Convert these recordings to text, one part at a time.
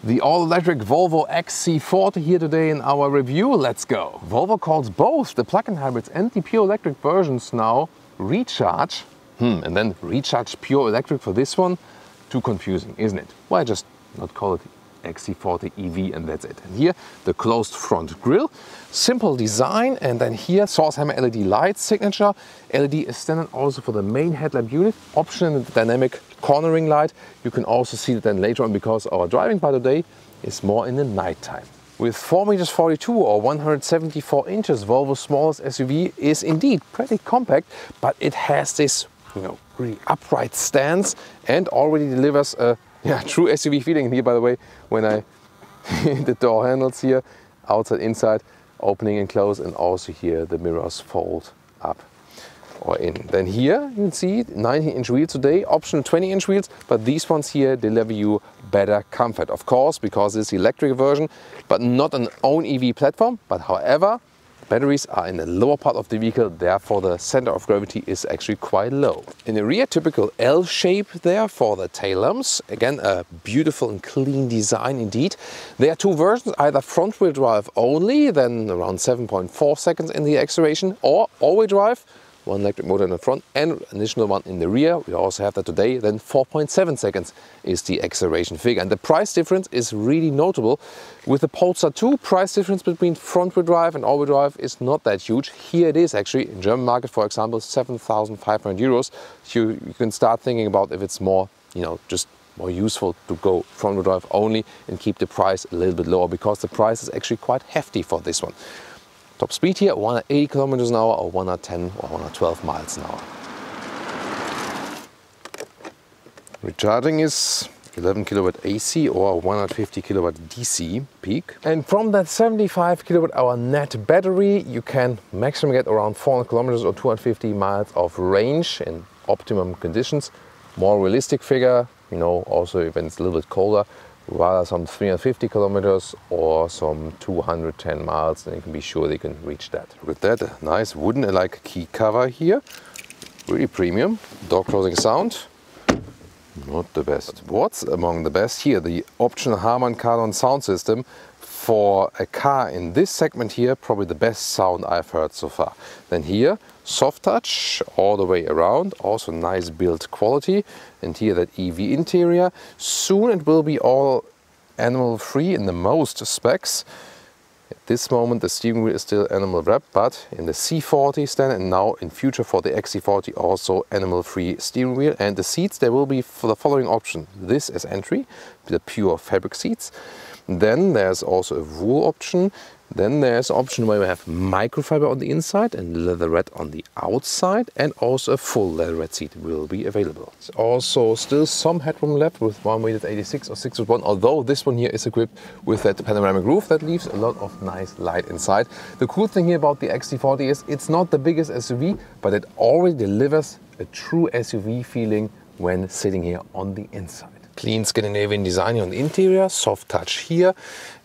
The all-electric Volvo XC40 here today in our review. Let's go! Volvo calls both the plug-in hybrids and the pure electric versions now Recharge. And then Recharge Pure Electric for this one? Too confusing, isn't it? Why just not call it XC40 EV and that's it. And here the closed front grille, simple design, and then here source hammer LED light signature. LED is standard also for the main headlamp unit, optional the dynamic cornering light. You can also see that then later on because our driving part today is more in the night time. With 4.42 m or 174 inches, Volvo's smallest SUV is indeed pretty compact, but it has this, really upright stance and already delivers a true SUV feeling here, by the way, when I the door handles here, outside, inside, opening and close, and also here the mirrors fold up or in. Then here you can see 19-inch wheels today, optional 20-inch wheels, but these ones here deliver you better comfort. Of course, because it's the electric version, but not an own EV platform, but however, batteries are in the lower part of the vehicle, therefore the center of gravity is actually quite low. In the rear, typical L shape there for the tail lamps. Again, a beautiful and clean design indeed. There are two versions, either front wheel drive only, then around 7.4 seconds in the acceleration, or all-wheel drive, one electric motor in the front and an additional one in the rear. We also have that today. Then 4.7 seconds is the acceleration figure. And the price difference is really notable. With the Polestar 2, price difference between front wheel drive and all-wheel drive is not that huge. Here it is actually, in German market, for example, 7,500 euros. You can start thinking about if it's more, just more useful to go front wheel drive only and keep the price a little bit lower, because the price is actually quite hefty for this one. Top speed here, 180 kilometers an hour or 110 or 112 miles an hour. Recharging is 11 kilowatt AC or 150 kilowatt DC peak. And from that 75 kilowatt hour net battery, you can maximum get around 400 kilometers or 250 miles of range in optimum conditions. More realistic figure, also when it's a little bit colder, rather some 350 kilometers or some 210 miles, then you can be sure they can reach that. With that, a nice wooden-like key cover here, really premium. Door closing sound, not the best. What's among the best here, the optional Harman Kardon sound system. For a car in this segment here, probably the best sound I've heard so far. Then here, soft touch all the way around, also nice build quality. And here that EV interior. Soon it will be all animal free in the most specs. At this moment the steering wheel is still animal wrapped, but in the C40 standard and now in future for the XC40 also animal free steering wheel. And the seats, there will be for the following option. This as entry, the pure fabric seats. Then there's also a wool option. Then there's an option where we have microfiber on the inside and leatherette on the outside, and also a full leatherette seat will be available. There's also still some headroom left with 1.86 or 6.1, although this one here is equipped with that panoramic roof that leaves a lot of nice light inside. The cool thing here about the XC40 is it's not the biggest SUV, but it already delivers a true SUV feeling when sitting here on the inside. Clean Scandinavian design on the interior, soft touch here,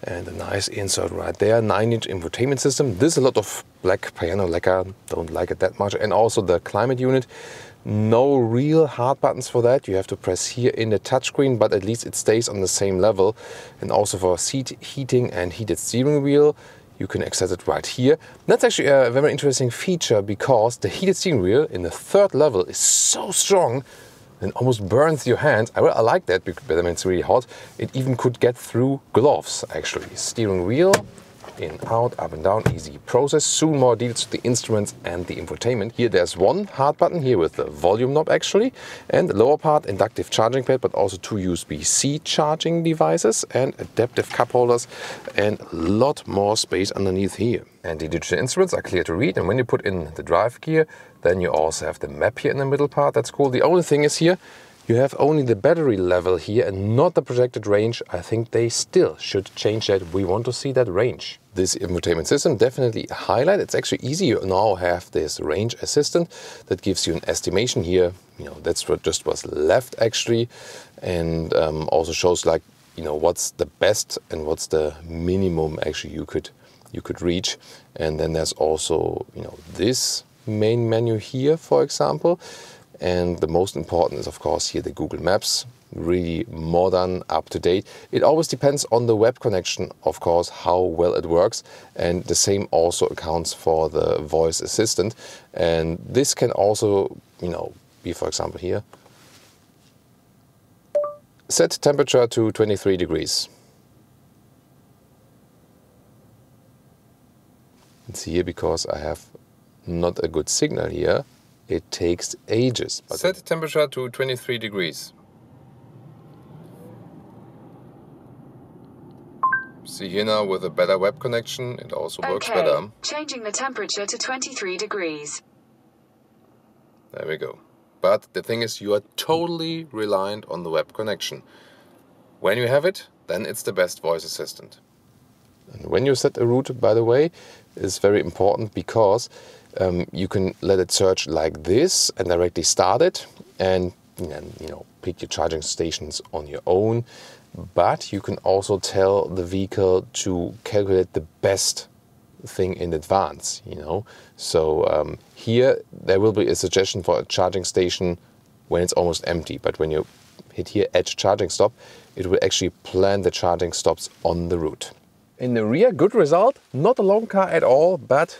and a nice insert right there. 9-inch infotainment system. There's a lot of black piano lacquer, don't like it that much. And also the climate unit. No real hard buttons for that. You have to press here in the touchscreen, but at least it stays on the same level. And also for seat heating and heated steering wheel, you can access it right here. That's actually a very interesting feature, because the heated steering wheel in the third level is so strong and almost burns your hands. I like that because when it's really hot, it even could get through gloves actually. Steering wheel, in, out, up and down, easy process. Soon more details to the instruments and the infotainment. Here there's one hard button here with the volume knob actually, and the lower part inductive charging pad, but also two USB-C charging devices and adaptive cup holders, and a lot more space underneath here. And the digital instruments are clear to read, and when you put in the drive gear, then you also have the map here in the middle part. That's cool. The only thing is here, you have only the battery level here and not the projected range. I think they still should change that. We want to see that range. This infotainment system definitely a highlight. It's actually easy. You now have this range assistant that gives you an estimation here. That's what just was left actually, and also shows what's the best and what's the minimum actually you could reach. And then there's also this main menu here, for example. And the most important is, of course, here the Google Maps. really modern, up to date. It always depends on the web connection, of course, how well it works, and the same also accounts for the voice assistant. And this can also, you know, be, for example, here, set temperature to 23 degrees. It's here because I have not a good signal here. It takes ages. But set temperature to 23 degrees. See here now with a better web connection, it also works better. Changing the temperature to 23 degrees. There we go. But the thing is, you are totally reliant on the web connection. When you have it, then it's the best voice assistant. And when you set a route, by the way, is very important because you can let it search like this and directly start it, and you know, pick your charging stations on your own. But you can also tell the vehicle to calculate the best thing in advance, you know. So here there will be a suggestion for a charging station when it's almost empty. But when you hit here Edge Charging Stop, it will actually plan the charging stops on the route. In the rear, good result. Not a long car at all, but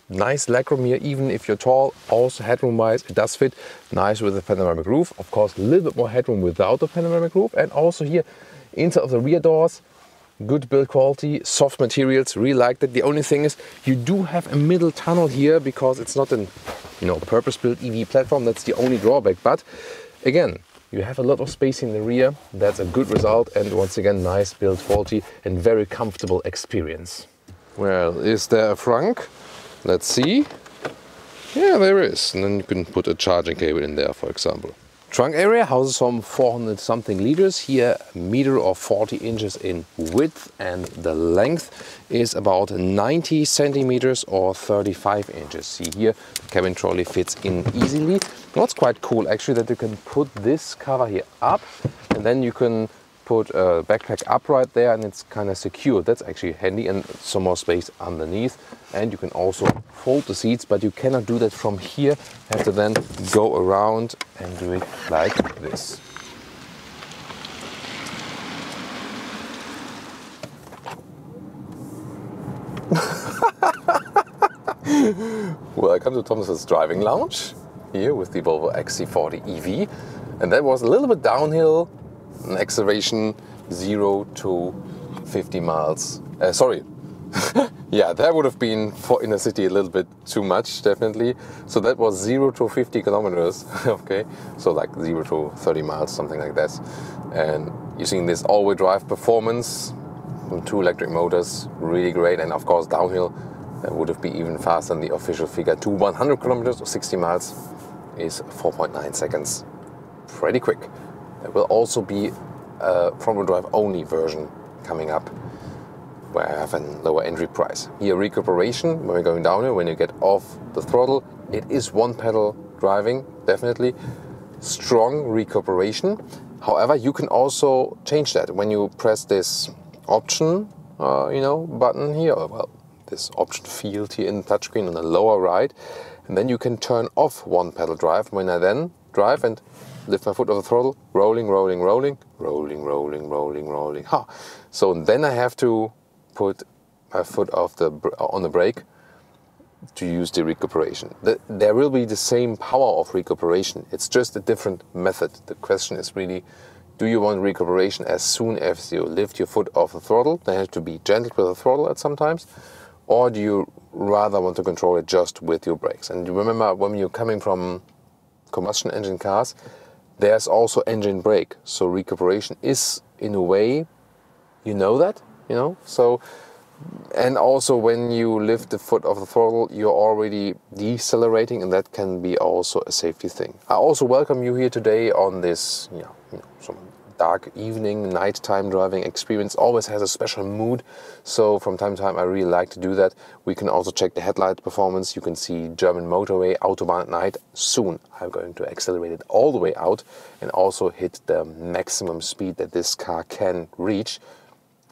nice legroom here, even if you're tall. Also headroom wise, it does fit nice with the panoramic roof. Of course, a little bit more headroom without the panoramic roof. And also here, inside of the rear doors, good build quality, soft materials, really like that. The only thing is you do have a middle tunnel here because it's not an, you know, purpose-built EV platform. That's the only drawback. But again, you have a lot of space in the rear. That's a good result. And once again, nice build quality and very comfortable experience. Well, is there a frunk? Let's see. Yeah, there is. And then you can put a charging cable in there, for example. Trunk area houses some 400 something liters. Here, a meter or 40 inches in width, and the length is about 90 centimeters or 35 inches. See here, the cabin trolley fits in easily. What's quite cool actually, that you can put this cover here up, and then you can put a backpack upright there, and it's kind of secure. That's actually handy, and some more space underneath. And you can also fold the seats, but you cannot do that from here. You have to then go around and do it like this. Welcome to Thomas's driving lounge here with the Volvo XC40 EV. And that was a little bit downhill. An acceleration 0 to 50 miles. Sorry. Yeah, that would have been for inner city a little bit too much, definitely. So that was 0 to 50 kilometers. Okay, so like 0 to 30 miles, something like that. And using this all-wheel drive performance from 2 electric motors, really great. And of course, downhill, that would have been even faster than the official figure. To 100 kilometers or 60 miles is 4.9 seconds. Pretty quick. There will also be a front-wheel drive only version coming up, where I have a lower entry price. Here, recuperation, when we're going downhill, when you get off the throttle, it is one pedal driving, definitely. Strong recuperation. However, you can also change that when you press this option, you know, button here, or well, this option field here in the touchscreen on the lower right, and then you can turn off one pedal drive. When I then drive and lift my foot off the throttle, rolling, rolling, rolling, rolling, rolling, rolling, rolling. Ha! So then I have to put my foot off on the brake to use the recuperation. There will be the same power of recuperation. It's just a different method. The question is really, do you want recuperation as soon as you lift your foot off the throttle? They have to be gentle with the throttle at some times. Or do you rather want to control it just with your brakes? And you remember, when you're coming from combustion engine cars, there's also engine brake. So recuperation is, in a way, you know that, you know? So, and also when you lift the foot off the throttle, you're already decelerating, and that can be also a safety thing. I also welcome you here today on this, you know, some dark evening, nighttime driving experience. Always has a special mood. So from time to time, I really like to do that. We can also check the headlight performance. You can see German motorway, Autobahn at night. Soon I'm going to accelerate it all the way out and also hit the maximum speed that this car can reach.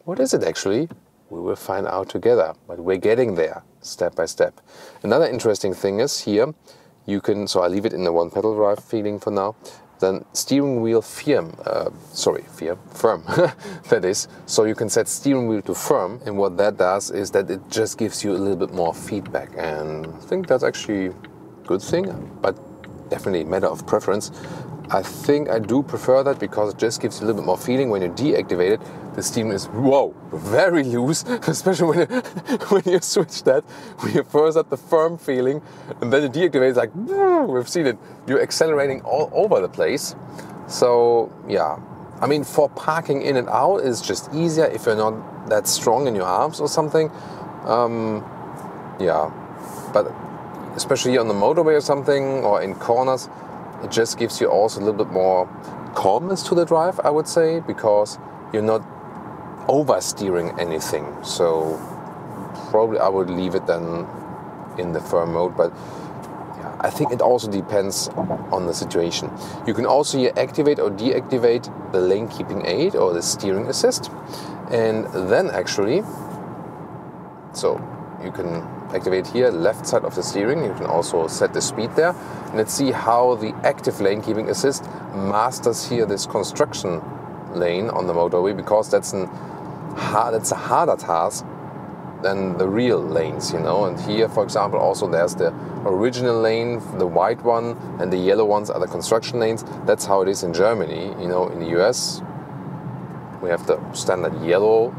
What is it actually? We will find out together, but we're getting there step by step. Another interesting thing is here, you can, so I leave it in the one pedal drive feeling for now. then steering wheel firm, that is. So you can set steering wheel to firm, and what that does is that it just gives you a little bit more feedback, and I think that's actually a good thing, but definitely a matter of preference. I think I do prefer that because it just gives you a little bit more feeling. When you deactivate it, the steering is, whoa, very loose, especially when you switch that. When you first have the firm feeling, and then you deactivate, it's like, we've seen it, you're accelerating all over the place. So, yeah, I mean, for parking in and out, it's just easier if you're not that strong in your arms or something. Yeah, but especially on the motorway or something, or in corners, it just gives you also a little bit more calmness to the drive, I would say, because you're not oversteering anything. So probably I would leave it then in the firm mode, but yeah, I think it also depends on the situation. You can also here activate or deactivate the lane keeping aid or the steering assist, and then actually, so you can activate here left side of the steering. You can also set the speed there. And let's see how the active lane keeping assist masters here this construction lane on the motorway, because that's a harder task than the real lanes, you know. And here, for example, also there's the original lane, the white one, and the yellow ones are the construction lanes. That's how it is in Germany. You know, in the US, we have the standard yellow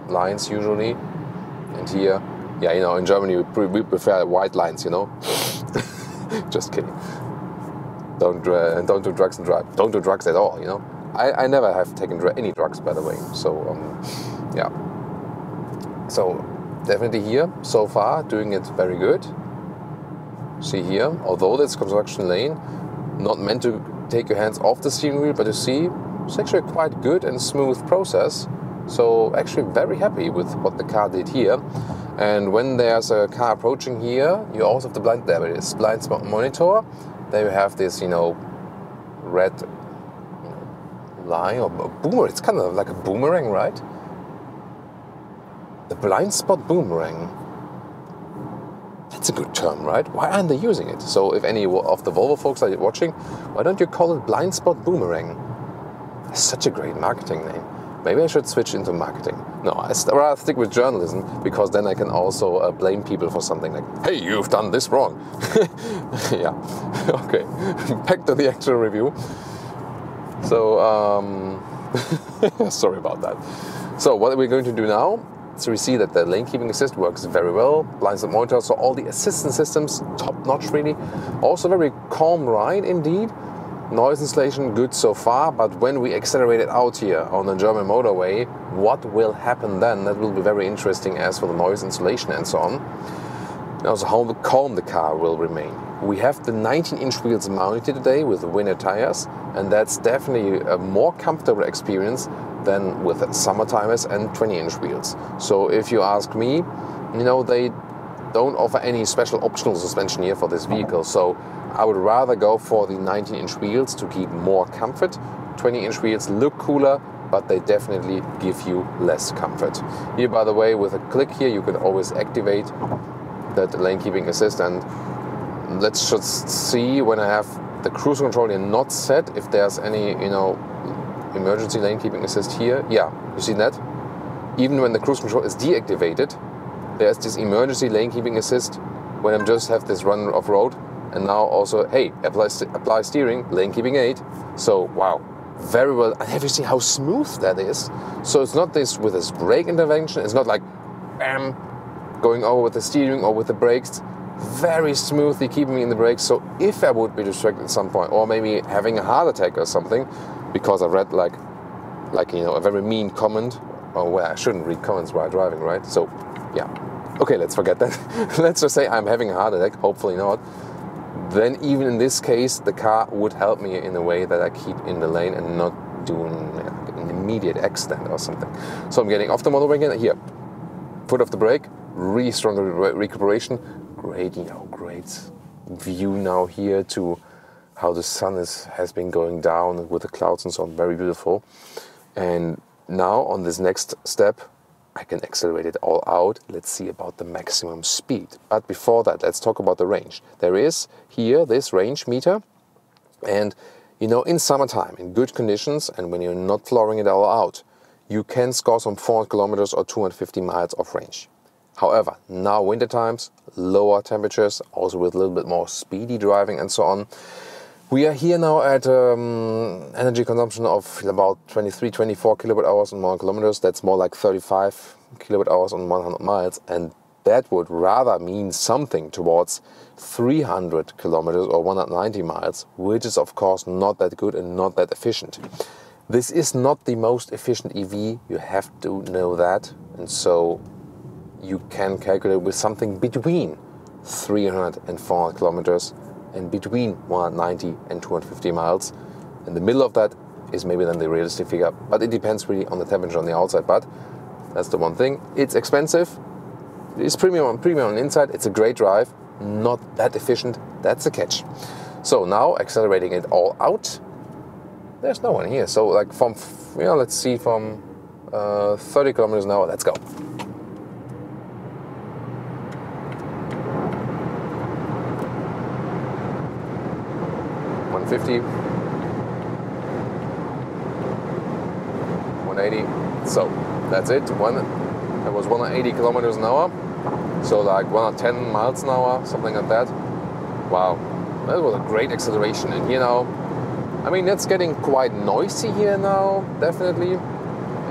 lines usually. And here, yeah, you know, in Germany we prefer white lines, you know. Just kidding. Don't do drugs and drive. Don't do drugs at all, you know. I never have taken any drugs, by the way. So yeah. So definitely here so far doing it very good. See here, although that's construction lane, not meant to take your hands off the steering wheel, but you see it's actually a quite good and smooth process. So actually very happy with what the car did here. And when there's a car approaching here, you also have the blind spot monitor. There you have this, you know, red line or boomerang. It's kind of like a boomerang, right? The blind spot boomerang. That's a good term, right? Why aren't they using it? So if any of the Volvo folks are watching, why don't you call it blind spot boomerang? That's such a great marketing name. Maybe I should switch into marketing. No, I'd rather stick with journalism, because then I can also blame people for something like, hey, you've done this wrong. Yeah, okay, back to the actual review. So, sorry about that. So what we're going to do now, so we see that the lane keeping assist works very well, blind spot monitor, so all the assistance systems, top notch really. Also very calm ride indeed. Noise insulation good so far, but when we accelerate it out here on the German motorway, what will happen then? That will be very interesting as for the noise insulation and so on. And also how calm the car will remain. We have the 19-inch wheels mounted today with winter tires, and that's definitely a more comfortable experience than with summer tires and 20-inch wheels. So if you ask me, you know, they don't offer any special optional suspension here for this vehicle. So I would rather go for the 19-inch wheels to keep more comfort. 20-inch wheels look cooler, but they definitely give you less comfort. Here, by the way, with a click here, you can always activate that lane keeping assist. And let's just see, when I have the cruise control here not set, if there's any, you know, emergency lane keeping assist here. Yeah, you see that? Even when the cruise control is deactivated, there's this emergency lane keeping assist when I just have this run off road. And now also, hey, apply steering, lane keeping aid. So, wow, very well. And have you seen how smooth that is? So it's not this with this brake intervention. It's not like, bam, going over with the steering or with the brakes. Very smoothly keeping me in the brakes. So if I would be distracted at some point, or maybe having a heart attack or something, because I've read like you know, a very mean comment, or well, I shouldn't read comments while driving, right? So, yeah. Okay, let's forget that. Let's just say I'm having a heart attack, hopefully not. Then even in this case, the car would help me in a way that I keep in the lane and not doing an immediate accident or something. So I'm getting off the motorway again. Here, foot off the brake, really strong recuperation. Great, you know, great view now here to how the sun has been going down with the clouds and so on. Very beautiful. And now on this next step, I can accelerate it all out. Let's see about the maximum speed. But before that, let's talk about the range. There is here this range meter, And you know, in summertime, in good conditions, and when you're not flooring it all out, you can score some 400 kilometers or 250 miles of range. However, now winter times, lower temperatures, also with a little bit more speedy driving and so on. We are here now at energy consumption of about 23, 24 kilowatt hours on 100 kilometers. That's more like 35 kilowatt hours on 100 miles. And that would rather mean something towards 300 kilometers or 190 miles, which is of course not that good and not that efficient. This is not the most efficient EV, you have to know that. And so you can calculate with something between 300 and 400 kilometers and between 190 and 250 miles. In the middle of that is maybe then the realistic figure, but it depends really on the temperature on the outside. But that's the one thing. It's expensive. It's premium on the inside. It's a great drive, not that efficient. That's a catch. So now accelerating it all out. There's no one here. So like from, you know, let's see, from 30 kilometers an hour. Let's go. 150, 180. So that's it. It was 180 kilometers an hour. So like 110 miles an hour, something like that. Wow, that was a great acceleration. And here now, I mean, it's getting quite noisy here now, definitely.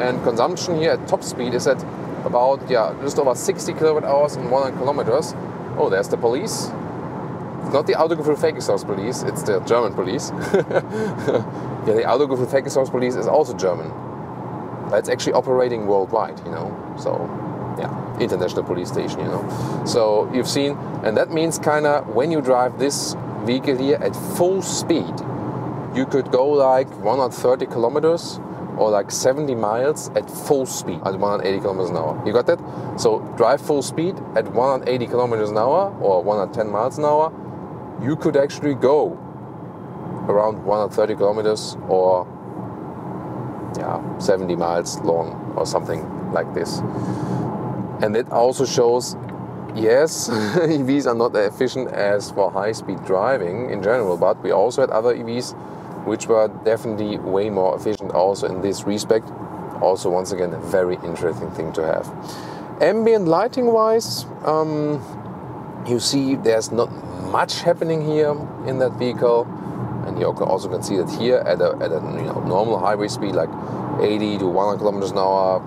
And consumption here at top speed is at about, yeah, just over 60 kilowatt hours in 100 kilometers. Oh, there's the police. It's not the Autogefuehl police, it's the German police. Yeah, the Autogefuehl police is also German. But it's actually operating worldwide, you know. So, yeah, international police station, you know. So you've seen, and that means kind of when you drive this vehicle here at full speed, you could go like 130 kilometers or like 70 miles at full speed at 180 kilometers an hour. You got that? So drive full speed at 180 kilometers an hour or 110 miles an hour. You could actually go around 130 kilometers or 70 miles long or something like this. And it also shows, yes, EVs are not as efficient as for high-speed driving in general, but we also had other EVs which were definitely way more efficient also in this respect. Also, once again, a very interesting thing to have. Ambient lighting wise, you see there's not much happening here in that vehicle. And you also can see that here at a normal highway speed, like 80 to 100 kilometers an hour,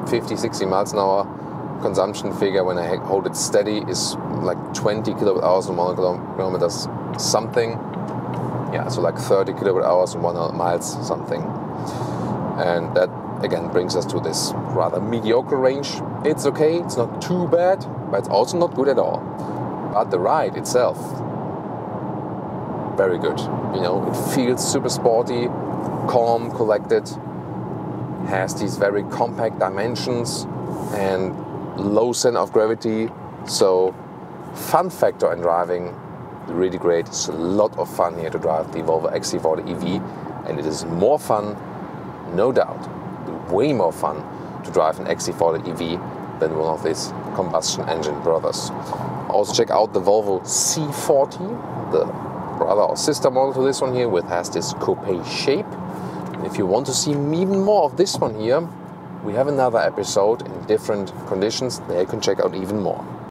50, 60 miles an hour, consumption figure when I hold it steady is like 20 kilowatt hours and 100 kilometers something. Yeah, so like 30 kilowatt hours and 100 miles something. And that again brings us to this rather mediocre range. It's okay, it's not too bad, but it's also not good at all. But the ride itself, very good. You know, it feels super sporty, calm, collected, has these very compact dimensions and low center of gravity. So fun factor in driving, really great. It's a lot of fun here to drive the Volvo XC40 EV, and it is more fun, no doubt, way more fun to drive an XC40 EV than one of these combustion engine brothers. Also check out the Volvo C40, the brother or sister model to this one here, which has this coupe shape. And if you want to see even more of this one here, we have another episode in different conditions. There you can check out even more.